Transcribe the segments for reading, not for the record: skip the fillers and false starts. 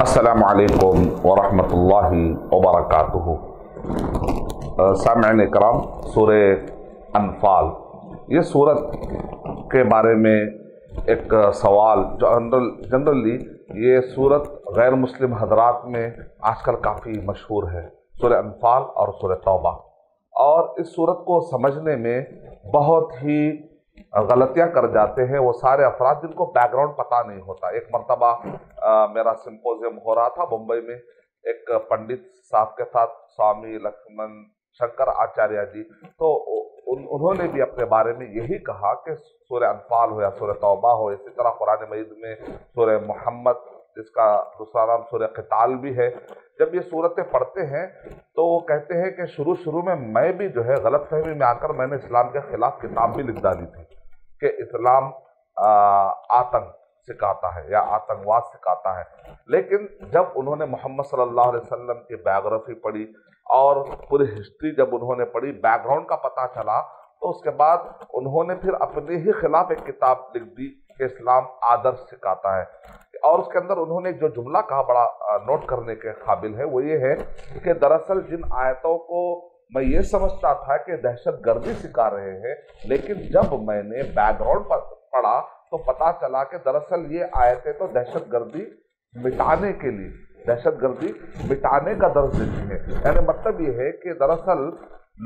السلام علیکم ورحمۃ اللہ وبرکاتہ۔ سامعین اکرام، سورہ انفال، یہ سورت کے بارے میں ایک سوال جو جنرلی یہ سورت غیر مسلم حضرات میں آج کل کافی مشہور ہے، سورہ انفال اور سورہ توبہ، اور اس سورت کو سمجھنے میں بہت ہی غلطیاں کر جاتے ہیں وہ سارے افراد جن کو بیک گراؤنڈ پتہ نہیں ہوتا۔ ایک مرتبہ میرا سمپوزیم ہو رہا تھا بمبئی میں، ایک پنڈت صاحب کے ساتھ، سوامی لکشمن شنکر آچاریہ جی، تو انہوں نے بھی اپنے بارے میں یہی کہا کہ سورہ انفال ہو یا سورہ توبہ ہو، اسی طرح قرآن مجید میں سورہ محمد، جس کا دوسرا نام سورہ قتال بھی ہے، جب یہ سورتیں پڑھتے ہیں تو وہ کہتے ہیں کہ شروع میں بھی جو ہے غلط فہمی میں آ کر میں نے اسلام کے خلاف کتاب بھی لکھ ڈالی تھی کہ اسلام آتنک سکھاتا ہے یا آتنکواد سکھاتا ہے، لیکن جب انہوں نے محمد صلی اللہ علیہ وسلم کی بایوگرافی پڑھی اور پوری ہسٹری جب انہوں نے پڑھی، بیک گراؤنڈ کا پتہ چلا، تو اس کے بعد انہوں نے پھر اپنے ہی خلاف ایک کتاب لکھ دی کہ اسلام آدرش سکھاتا ہے۔ اور اس کے اندر انہوں نے جو جملہ کہا بڑا نوٹ کرنے کے قابل ہے، وہ یہ ہے کہ دراصل جن آیتوں کو میں یہ سمجھتا تھا کہ دہشت گردی سکھا رہے ہیں، لیکن جب میں نے بیک گراؤنڈ پر پڑھا تو پتا چلا کہ دراصل یہ آیتیں تو دہشت گردی مٹانے کے لیے، دہشت گردی مٹانے کا درس دیتی ہے۔ یعنی مطلب یہ ہے کہ دراصل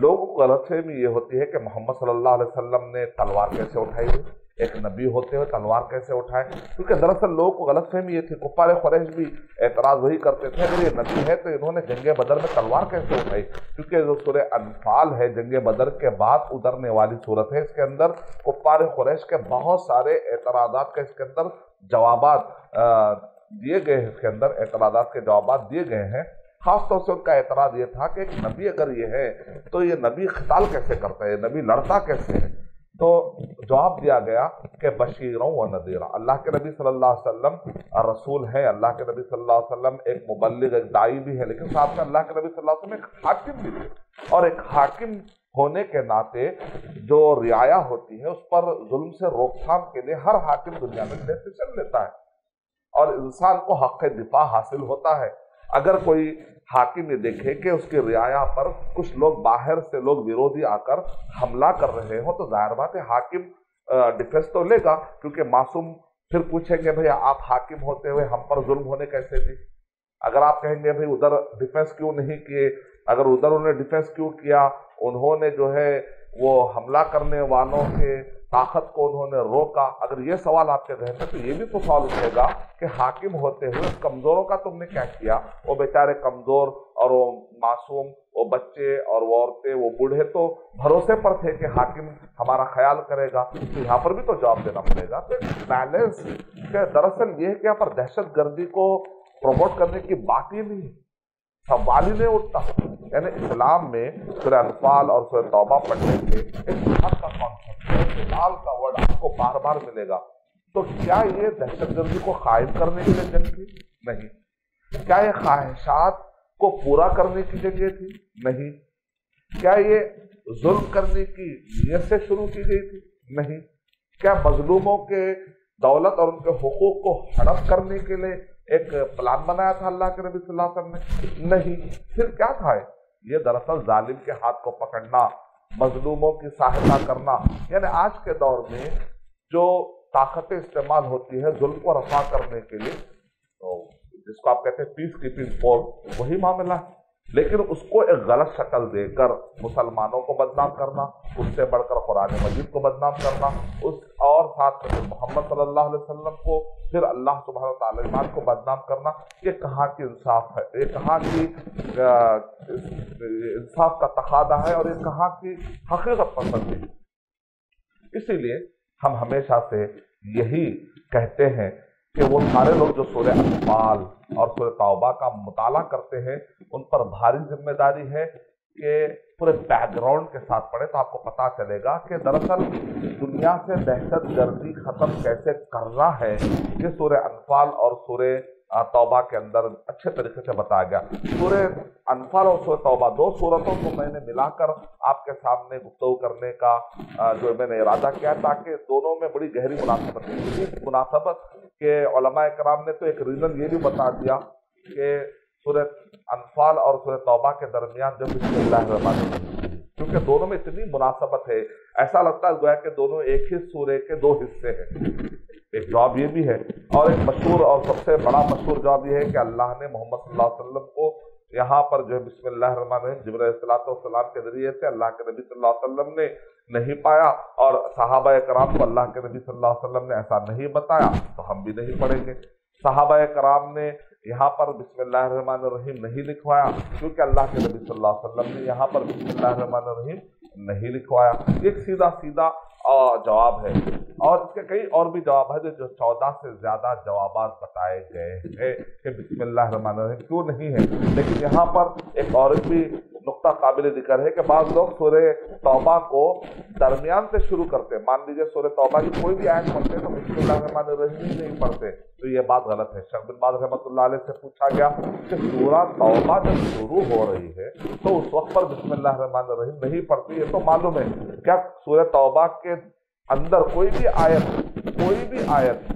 لوگوں کو غلط فہمی یہ ہوتی ہے کہ محمد صلی اللہ علیہ وسلم نے تلوار کیسے اٹھائی ہے، ایک نبی ہوتے ہوئے تلوار کیسے اٹھائے، کیونکہ دراصل لوگوں کو غلط فہمی یہ تھی، کفار قریش بھی اعتراض وہی کرتے تھے اگر یہ نبی ہے تو انہوں نے جنگ بدر میں تلوار کیسے اٹھائی، کیونکہ جو سورہ انفال ہے جنگ بدر کے بعد اترنے والی صورت ہے، اس کے اندر کفار قریش کے بہت سارے اعتراضات کا اس کے اندر جوابات دیے گئے ہیں، اس کے اندر اعتراضات کے جوابات دیے گئے ہیں۔ خاص طور سے ان کا اعتراض یہ تھا کہ ایک نبی اگر یہ ہے تو یہ نبی قتال کیسے کرتا ہے، نبی لڑتا کیسے ہے؟ تو جواب دیا گیا کہ بشیروں و نذیرہ، اللہ کے نبی صلی اللہ علیہ وسلم رسول ہے، اللہ کے نبی صلی اللہ علیہ وسلم ایک مبلغ، ایک داعی بھی ہے، لیکن ساتھ میں اللہ کے نبی صلی اللہ علیہ وسلم ایک حاکم بھی تھے، اور ایک حاکم ہونے کے ناطے جو رعایا ہوتی ہے اس پر ظلم سے روک تھام کے لیے ہر حاکم دنیا میں ڈیسیشن لیتا ہے، اور انسان کو حق دفاع حاصل ہوتا ہے۔ اگر کوئی حاکم یہ دیکھے کہ اس کی رعایا پر کچھ لوگ باہر سے لوگ ویرودھی آ کر حملہ کر رہے ہوں تو ظاہر بات ہے حاکم ڈیفینس تو لے گا، کیونکہ معصوم پھر پوچھیں گے بھئی آپ حاکم ہوتے ہوئے ہم پر ظلم ہونے کیسے دی؟ اگر آپ کہیں گے بھئی ادھر ڈیفینس کیوں نہیں کیے، اگر ادھر انہوں نے ڈیفینس کیوں کیا، انہوں نے جو ہے وہ حملہ کرنے والوں کے طاقت کو انہوں نے روکا، اگر یہ سوال آپ کے ذہن میں تو یہ بھی تو سوال اٹھے گا کہ حاکم ہوتے ہوئے کمزوروں کا تم نے کیا کیا؟ وہ بیچارے کمزور اور وہ معصوم، وہ بچے اور وہ عورتیں، وہ بوڑھے تو بھروسے پر تھے کہ حاکم ہمارا خیال کرے گا، تو یہاں پر بھی تو جواب دینا پڑے گا۔ تو بیلنس کہ دراصل یہ ہے کہ یہاں پر دہشت گردی کو پروموٹ کرنے کی بات ہی نہیں، سوال ہی نہیں اٹھتا۔ یعنی اسلام میں سورہ انفال اور سورہ توبہ پڑھنے سے ایک جہاد کا کانسیپٹ ہے، قتال کا ورڈ آپ کو بار بار ملے گا، تو کیا یہ دہشت گردی کو قائم کرنے کے لیے جنگ تھی؟ نہیں۔ کیا یہ خواہشات کو پورا کرنے کی جنگ تھی؟ نہیں۔ کیا یہ ظلم کرنے کی نیت سے شروع کی گئی تھی؟ نہیں۔ کیا مظلوموں کے دولت اور ان کے حقوق کو ہڑپ کرنے کے لیے ایک پلان بنایا تھا اللہ کے نبی صلی اللہ علیہ وسلم نے؟ نہیں۔ پھر کیا تھا یہ دراصل ظالم کے ہاتھ کو پکڑنا، مظلوموں کی سہایتا کرنا، یعنی آج کے دور میں جو طاقتیں استعمال ہوتی ہے ظلم کو رفع کرنے کے لیے، تو جس کو آپ کہتے ہیں پیس کیپنگ فورس، وہی معاملہ ہے، لیکن اس کو ایک غلط شکل دے کر مسلمانوں کو بدنام کرنا، اس سے بڑھ کر قرآن مجید کو بدنام کرنا، اور ساتھ میں محمد صلی اللہ علیہ وسلم کو، پھر اللہ سبحانہ و تعالیٰ کو بدنام کرنا، یہ کہاں کی انصاف ہے، یہ کہاں کی انصاف کا تقاضا ہے، اور یہ کہاں کی حقیقت پسند ہے۔ اسی لیے ہم ہمیشہ سے یہی کہتے ہیں کہ وہ سارے لوگ جو سورہ انفال اور سورہ توبہ کا مطالعہ کرتے ہیں ان پر بھاری ذمہ داری ہے کہ پورے بیک گراؤنڈ کے ساتھ پڑھے، تو آپ کو پتا چلے گا کہ دراصل دنیا سے دہشت گردی ختم کیسے کرنا ہے، یہ سورہ انفال اور سورہ توبہ کے اندر اچھے طریقے سے بتایا گیا۔ سورہ انفال اور سورہ توبہ دو سورتوں کو میں نے ملا کر آپ کے سامنے گفتگو کرنے کا جو میں نے ارادہ کیا، تاکہ دونوں میں بڑی گہری مناسبت ہے۔ اس مناسبت کے علماء کرام نے تو ایک ریزن یہ بھی بتا دیا کہ سورۃ انفال اور سورۃ توبہ کے درمیان جو بسم اللہ الرحمن الرحیم، کیونکہ دونوں میں اتنی مناسبت ہے، ایسا لگتا ہے گویا کہ دونوں ایک ہی سورے کے دو حصے ہیں۔ ایک جواب یہ بھی ہے، اور ایک مشہور اور سب سے بڑا مشہور جواب یہ ہے کہ اللہ نے محمد صلی اللہ علیہ وسلم کو یہاں پر جو ہے بسم اللہ الرحمن الرحیم جبرائیل علیہ الصلوۃ والسلام کے ذریعے سے اللہ کے نبی صلی اللہ علیہ وسلم نے نہیں پایا، اور صحابہ کرام کو اللہ کے نبی صلی اللہ علیہ وسلم نے ایسا نہیں بتایا، تو ہم بھی نہیں پڑھیں گے۔ صحابہ کرام نے یہاں پر بسم اللہ الرحمن الرحیم نہیں لکھوایا، کیونکہ اللہ کے نبی صلی اللہ علیہ وسلم نے یہاں پر بسم اللہ الرحمن الرحیم نہیں لکھوایا۔ ایک سیدھا سیدھا جواب ہے، اور اس کے کئی اور بھی جواب ہے جو 14 سے زیادہ جوابات بتائے گئے ہیں کہ بسم اللہ الرحمن الرحیم کیوں نہیں ہے۔ لیکن یہاں پر ایک اور بھی نقطہ قابل ذکر ہے کہ بعض لوگ سورہ توبہ کو درمیان سے شروع کرتے ہیں۔ مان لیجیے سورہ توبہ کی کوئی بھی آیت پڑھتے ہیں تو بسم اللہ الرحمن الرحیم نہیں پڑھتے، تو یہ بات غلط ہے۔ شیخ بن باز رحمۃ اللہ علیہ سے پوچھا گیا کہ سورہ توبہ جب شروع ہو رہی ہے تو اس وقت پر بسم اللہ الرحمن الرحیم نہیں پڑھتی، یہ تو معلوم ہے، کیا سورہ توبہ کے اندر کوئی بھی آیت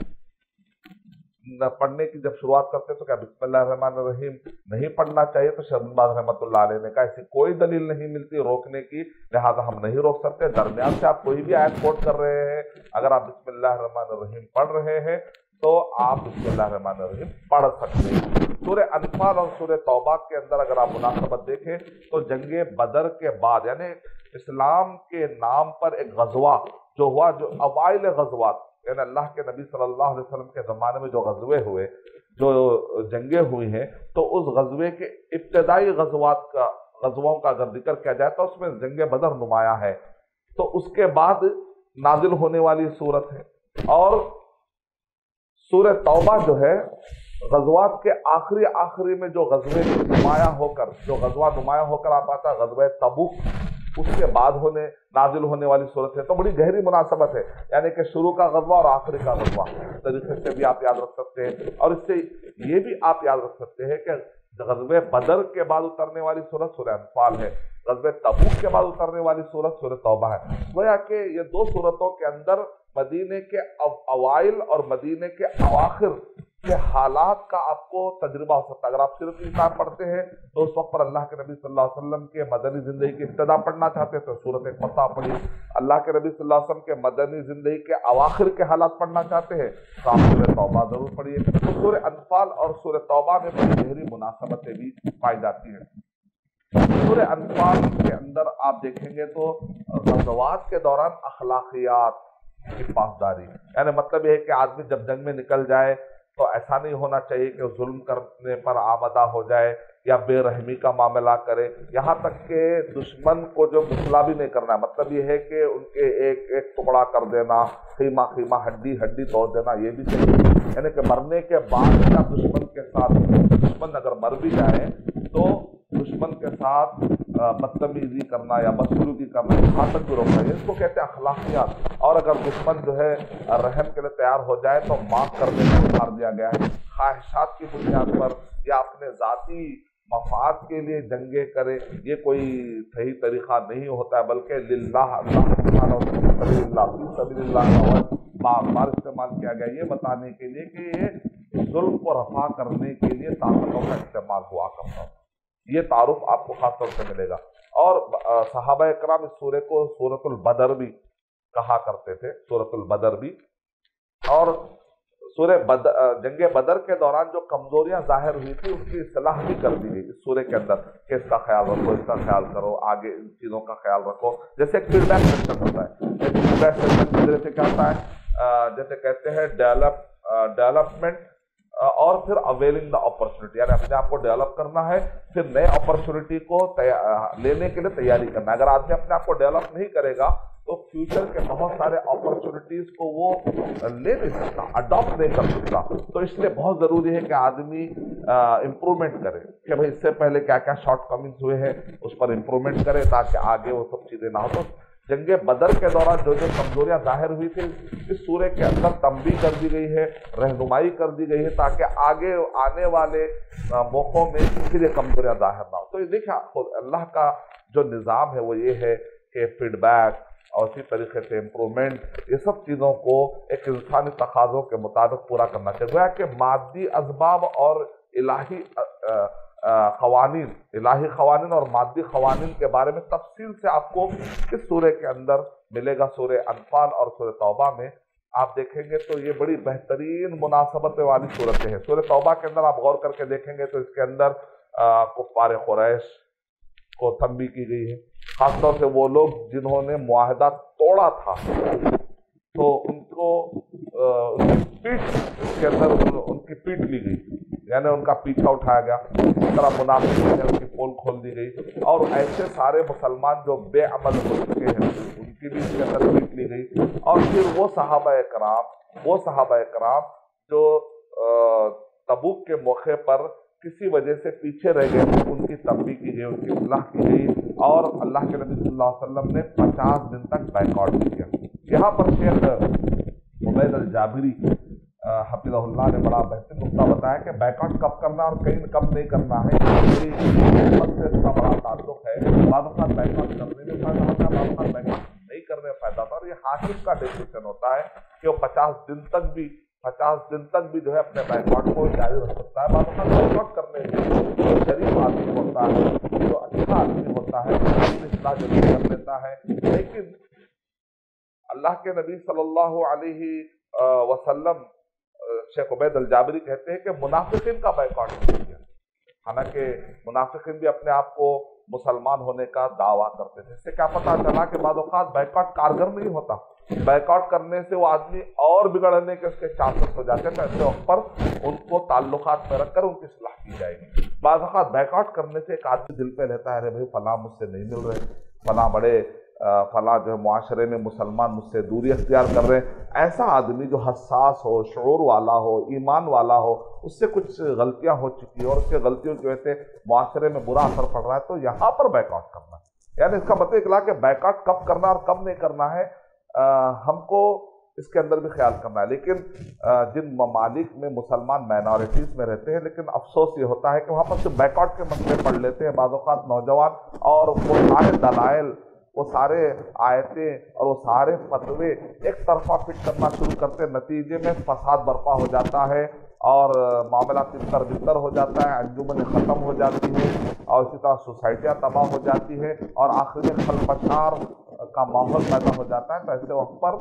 پڑھنے کی جب شروعات کرتے تو کیا بسم اللہ الرحمن الرحیم نہیں پڑھنا چاہیے؟ تو شیخ بن باز رحمۃ اللہ علیہ نے کہا ایسی کوئی دلیل نہیں ملتی روکنے کی، لہذا ہم نہیں روک سکتے۔ درمیان سے آپ کوئی بھی آیت کوٹ کر رہے ہیں، اگر آپ بسم اللہ الرحمن الرحیم پڑھ رہے ہیں تو آپ بسم اللہ الرحمن الرحیم پڑھ سکتے ہیں۔ سورہ انفال اور سورہ توبہ کے اندر اگر آپ مناسبت دیکھیں تو جنگ بدر کے بعد، یعنی اسلام کے نام پر ایک غزوہ جو ہوا، جو اوائل غزوات، یعنی اللہ کے نبی صلی اللہ علیہ وسلم کے زمانے میں جو غزوے ہوئے، جو جنگیں ہوئی ہیں، تو اس غزوے کے ابتدائی غزووں کا اگر ذکر کیا جائے تو اس میں جنگ بدر نمایاں ہے، تو اس کے بعد نازل ہونے والی صورت ہے۔ اور سورہ توبہ جو ہے غزوات کے آخری میں جو غزوہ نمایاں ہو کر آپ آتا ہے غزوہ تبوک، اس کے بعد نازل ہونے والی صورت ہے، تو بڑی گہری مناسبت ہے، یعنی کہ شروع کا غزوہ اور آخری کا غزوہ طریقے سے بھی آپ یاد رکھ سکتے ہیں۔ اور اس سے یہ بھی آپ یاد رکھ سکتے ہیں کہ غزوہ بدر کے بعد اترنے والی صورت سورہ انفال ہے، غزوہ تبوک کے بعد اترنے والی صورت سورہ توبہ ہے۔ گویا کہ یہ دو صورتوں کے اندر مدینے کے اوائل اور مدینے کے اواخر کے حالات کا آپ کو تجربہ ہو سکتا ہے۔ اگر آپ صرف کتاب پڑھتے ہیں تو اس وقت پر اللہ کے نبی صلی اللہ علیہ وسلم کے مدنی زندگی کی ابتدا پڑھنا چاہتے ہیں تو سورۃ فتح پڑھی، اللہ کے نبی صلی اللہ علیہ وسلم کے مدنی زندگی کے اواخر کے حالات پڑھنا چاہتے ہیں تو آپ سورہ توبہ ضرور پڑھیے۔ تو سورہ انفال اور سورہ توبہ میں بڑی گہری مناسبتیں بھی پائی جاتی ہیں۔ سورہ انفال کے اندر آپ دیکھیں گے تو غزوات کے دوران اخلاقیات کی پاسداری، یعنی مطلب یہ ہے کہ آدمی جب جنگ میں نکل جائے تو ایسا نہیں ہونا چاہیے کہ ظلم کرنے پر آمادہ ہو جائے یا بے رحمی کا معاملہ کرے، یہاں تک کہ دشمن کو جو مسئلہ بھی نہیں کرنا ہے، مطلب یہ ہے کہ ان کے ایک ایک ٹکڑا کر دینا، خیمہ ہڈی توڑ دینا، یہ بھی چاہیے، یعنی کہ مرنے کے بعد دشمن اگر مر بھی جائے تو دشمن کے ساتھ بدتمیزی کرنا یا بدسلوکی کرنا، یہاں تک بھی روکنا ہے، اس کو کہتے ہیں اخلاقیات۔ اور اگر دشمن جو ہے رحم کے لیے تیار ہو جائے تو معاف کرنے کو اتار دیا گیا ہے۔ خواہشات کی بنیاد پر یا اپنے ذاتی مفاد کے لیے جنگیں کرے، یہ کوئی صحیح طریقہ نہیں ہوتا ہے، بلکہ للہ اللہ سبحانہ و تعالیٰ فی سبیل اللہ کا بار بار استعمال کیا گیا، یہ بتانے کے لیے کہ یہ ظلم کو رفع کرنے کے لیے طاقتوں کا استعمال ہوا کرتا ہے۔ یہ تعارف آپ کو خاص طور سے ملے گا۔ اور صحابہ اکرام اس سورہ کو سورۃ البدر بھی کہا کرتے تھے، سورۃ البدر بھی۔ اور جنگ بدر کے دوران جو کمزوریاں ظاہر ہوئی تھی اس کی اصلاح بھی کر دی گئی اس سورے کے اندر کہ اس کا خیال رکھو، اس کا خیال کرو، آگے ان چیزوں کا خیال رکھو، جیسے ایک فیڈ بیک سسٹم ہوتا ہے۔ ایک فیڈ بیک سسٹم کی وجہ سے کیا ہوتا ہے، جیسے کہتے ہیں ڈیولپمنٹ اور پھر اویلنگ دا اپرچونٹی، یعنی اپنے آپ کو ڈیولپ کرنا ہے، پھر نئے اپرچونٹی کو لینے کے لیے تیاری کرنا ہے۔ اگر آدمی اپنے آپ کو ڈیولپ نہیں کرے گا تو فیوچر کے بہت سارے اپرچونٹیز کو وہ لے نہیں سکتا، اڈاپٹ نہیں کر سکتا۔ تو اس لیے بہت ضروری ہے کہ آدمی امپرومنٹ کرے کہ بھائی اس سے پہلے کیا کیا شارٹ کمنگز ہوئے ہیں اس پر امپرومنٹ کرے تاکہ آگے وہ سب چیزیں نہ ہو۔ تو جنگ بدر کے دوران جو جو کمزوریاں ظاہر ہوئی تھی اس سورے کے اندر تنبیہ کر دی گئی ہے، رہنمائی کر دی گئی ہے تاکہ آگے آنے والے موقعوں میں پھر یہ کمزوریاں ظاہر نہ ہو۔ تو یہ دیکھیں اللہ کا جو نظام ہے وہ یہ ہے کہ فیڈ بیک اور اسی طریقے سے امپرومنٹ، یہ سب چیزوں کو ایک انسانی تقاضوں کے مطابق پورا کرنا چاہیے۔ گویا کہ مادی اسباب اور الہی الہی قوانین اور مادی قوانین کے بارے میں تفصیل سے آپ کو اس سورہ کے اندر ملے گا۔ سورہ انفال اور سورہ توبہ میں آپ دیکھیں گے تو یہ بڑی بہترین مناسبت والی صورتیں ہیں۔ سورہ توبہ کے اندر آپ غور کر کے دیکھیں گے تو اس کے اندر کفار قریش کو تنبیہ کی گئی ہے، خاص طور سے وہ لوگ جنہوں نے معاہدہ توڑا تھا، تو ان کو ان کی پیٹھ اس کے اندر ان کی پیٹھ لی گئی، یعنی ان کا پیچھا اٹھایا گیا۔ اسی طرح منافقین ہے، ان کی پول کھول دی گئی، اور ایسے سارے مسلمان جو بے عمل ہو چکے ہیں ان کی بھی اس کے اندر پیٹھ لی گئی۔ اور پھر وہ صحابہ کرام جو تبوک کے موقع پر کسی وجہ سے پیچھے رہ گئے تھے، ان کی تنبیہ کی گئی، ان کی اصلاح کی گئی، اور اللہ کے نبی صلی اللہ علیہ وسلم نے 50 دن تک بائیکاٹ کیا۔ یہاں پر شیخ عبید الجابری حفظہ اللہ نے بڑا بہترین نقطہ بتایا کہ بائیکاٹ کب کرنا اور کب نہیں کرنا ہے، میری حکومت سے اس کا بڑا تعلق ہے۔ بعض اوقات بائیکاٹ کرنے میں فائدہ ہوتا ہے، بعض اوقات بائیکاٹ نہیں کرنے میں فائدہ ہوتا ہے، اور یہ حاکم کا ڈیسیژن ہوتا ہے کہ وہ 50 دن تک بھی جو ہے اپنے بائیکاٹ کو جاری رکھ سکتا ہے۔ بعض اوقات بائیکاٹ کرنے میں جو شریف آدمی ہوتا ہے، جو اچھا آدمی ہوتا ہے، اپنی اصلاح جلدی کر لیتا ہے، لیکن اللہ کے نبی صلی اللہ علیہ وسلم شیخ عبید الجابری کہتے ہیں کہ منافقین کا بائیکاٹ نہیں کیا، حالانکہ منافقین بھی اپنے آپ کو مسلمان ہونے کا دعویٰ کرتے تھے۔ اس سے کیا پتہ چلا کہ بعض اوقات بائیکاٹ کارگر نہیں ہوتا، بائیکاٹ کرنے سے وہ آدمی اور بگڑنے کے اس کے چانسز ہو جاتے ہیں، تو ایسے وقت پر ان کو تعلقات میں رکھ کر ان کی اصلاح کی جائے گی۔ بعض اوقات بائیکاٹ کرنے سے ایک آدمی دل پہ رہتا ہے، ارے بھائی فلاں مجھ سے نہیں مل رہے، فلاں جو ہے معاشرے میں مسلمان مجھ سے دوری اختیار کر رہے ہیں۔ ایسا آدمی جو حساس ہو، شعور والا ہو، ایمان والا ہو، اس سے کچھ غلطیاں ہو چکی ہیں اور اس کے غلطیوں کی وجہ سے معاشرے میں برا اثر پڑ رہا ہے، تو یہاں پر بائیکاٹ کرنا ہے۔ یعنی اس کا مطلب نکلا کہ بائیکاٹ کب کرنا اور کب نہیں کرنا ہے ہم کو اس کے اندر بھی خیال کرنا ہے۔ لیکن جن ممالک میں مسلمان مائنورٹیز میں رہتے ہیں، لیکن افسوس یہ ہوتا ہے کہ وہاں پر صرف بائیکاٹ کے مسئلے پڑھ لیتے ہیں بعض اوقات نوجوان، اور وہ سارے دلائل، وہ سارے آیتیں اور وہ سارے فتوے ایک طرفہ فٹ کرنا شروع کرتے، نتیجے میں فساد برپا ہو جاتا ہے اور معاملات تر بتر ہو جاتا ہے، انجمنیں ختم ہو جاتی ہیں، اور اسی طرح سوسائٹیاں تباہ ہو جاتی ہیں، اور آخر میں خلفشار کا ماحول پیدا ہو جاتا ہے۔ تو ایسے وقت پر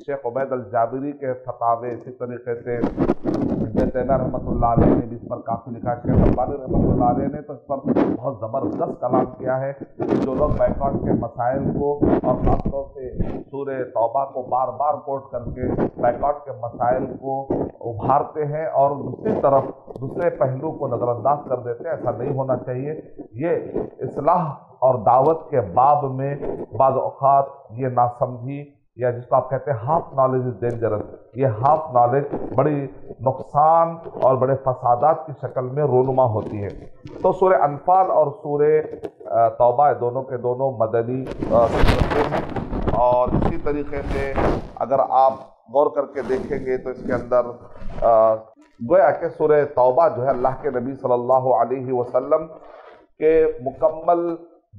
شیخ عبید الجابری کے فتاوے، اسی طریقے سے ابن تیمیہ رحمۃ اللہ علیہ نے بھی اس پر کافی لکھا، شیخ البانی رحمۃ اللہ علیہ نے تو اس پر بہت زبردست کلام کیا ہے کہ جو لوگ بائیکاٹ کے مسائل کو اور خاص طور سے سورہ توبہ کو بار بار کوٹ کر کے بائیکاٹ کے مسائل کو ابھارتے ہیں اور دوسری طرف دوسرے پہلو کو نظر انداز کر دیتے ہیں، ایسا نہیں ہونا چاہیے۔ یہ اصلاح اور دعوت کے باب میں بعض اوقات یہ ناسمجھی، یا جس کو آپ کہتے ہیں ہاف نالج از ڈینجرس، یہ ہاف نالج بڑی نقصان اور بڑے فسادات کی شکل میں رونما ہوتی ہے۔ تو سورہ انفال اور سورہ توبہ دونوں کے دونوں مدنی صورتیں ہیں، اور اسی طریقے سے اگر آپ غور کر کے دیکھیں گے تو اس کے اندر گویا کہ سورہ توبہ جو ہے اللہ کے نبی صلی اللہ علیہ وسلم کے مکمل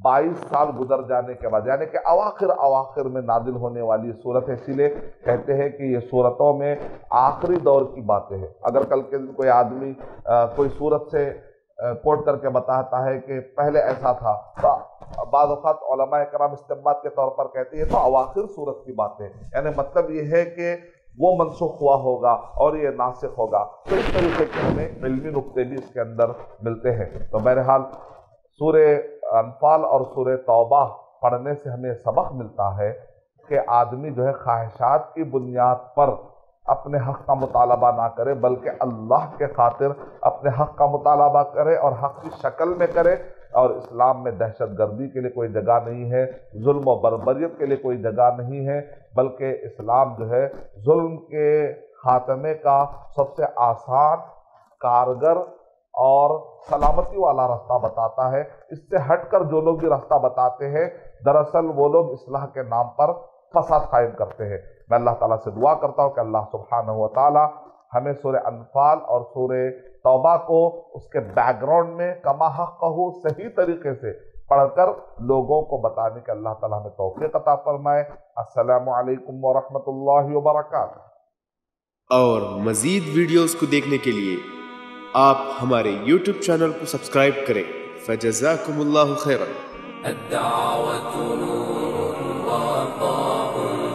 22 سال گزر جانے کے بعد، یعنی کہ اواخر میں نازل ہونے والی صورت ہے، اسی لیے کہتے ہیں کہ یہ صورتوں میں آخری دور کی باتیں ہیں۔ اگر کل کے دن کوئی آدمی کوئی صورت سے کوٹ کر کے بتاتا ہے کہ پہلے ایسا تھا، تو بعض اوقات علماء کرام استنباط کے طور پر کہتے ہیں یہ تو اواخر صورت کی باتیں، یعنی مطلب یہ ہے کہ وہ منسوخ ہوا ہوگا اور یہ ناسخ ہوگا۔ تو اس طریقے کے ہمیں علمی نقطے بھی اس کے اندر ملتے ہیں۔ تو بہرحال سورہ انفال اور سورہ توبہ پڑھنے سے ہمیں سبق ملتا ہے کہ آدمی جو ہے خواہشات کی بنیاد پر اپنے حق کا مطالبہ نہ کرے، بلکہ اللہ کے خاطر اپنے حق کا مطالبہ کرے اور حق کی شکل میں کرے۔ اور اسلام میں دہشت گردی کے لیے کوئی جگہ نہیں ہے، ظلم و بربریت کے لیے کوئی جگہ نہیں ہے، بلکہ اسلام جو ہے ظلم کے خاتمے کا سب سے آسان، کارگر اور سلامتی والا راستہ بتاتا ہے۔ اس سے ہٹ کر جو لوگ بھی راستہ بتاتے ہیں، دراصل وہ لوگ اصلاح کے نام پر فساد قائم کرتے ہیں۔ میں اللہ تعالیٰ سے دعا کرتا ہوں کہ اللہ سبحانہ و تعالیٰ ہمیں سورہ انفال اور سورہ توبہ کو اس کے بیک گراؤنڈ میں کما حقہ صحیح طریقے سے پڑھ کر لوگوں کو بتانے کے اللہ تعالیٰ ہمیں توفیق عطا فرمائے۔ السلام علیکم ورحمۃ اللہ وبرکاتہ۔ اور مزید ویڈیوز کو دیکھنے کے لیے آپ ہمارے YouTube چینل کو سبسکرائب کریں. فجزاکم اللہ خیرا. الدعوة نور وضاء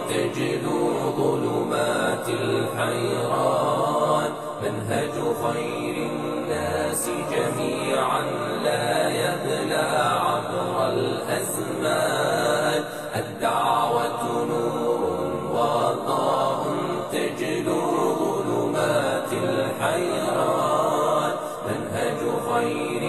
تجلو ظلمات الحيران منهج خير الناس جميعا لا يبلى عبر الأزمان. الدعوة نور وضاء تجلو ظلمات الحيران منهج خير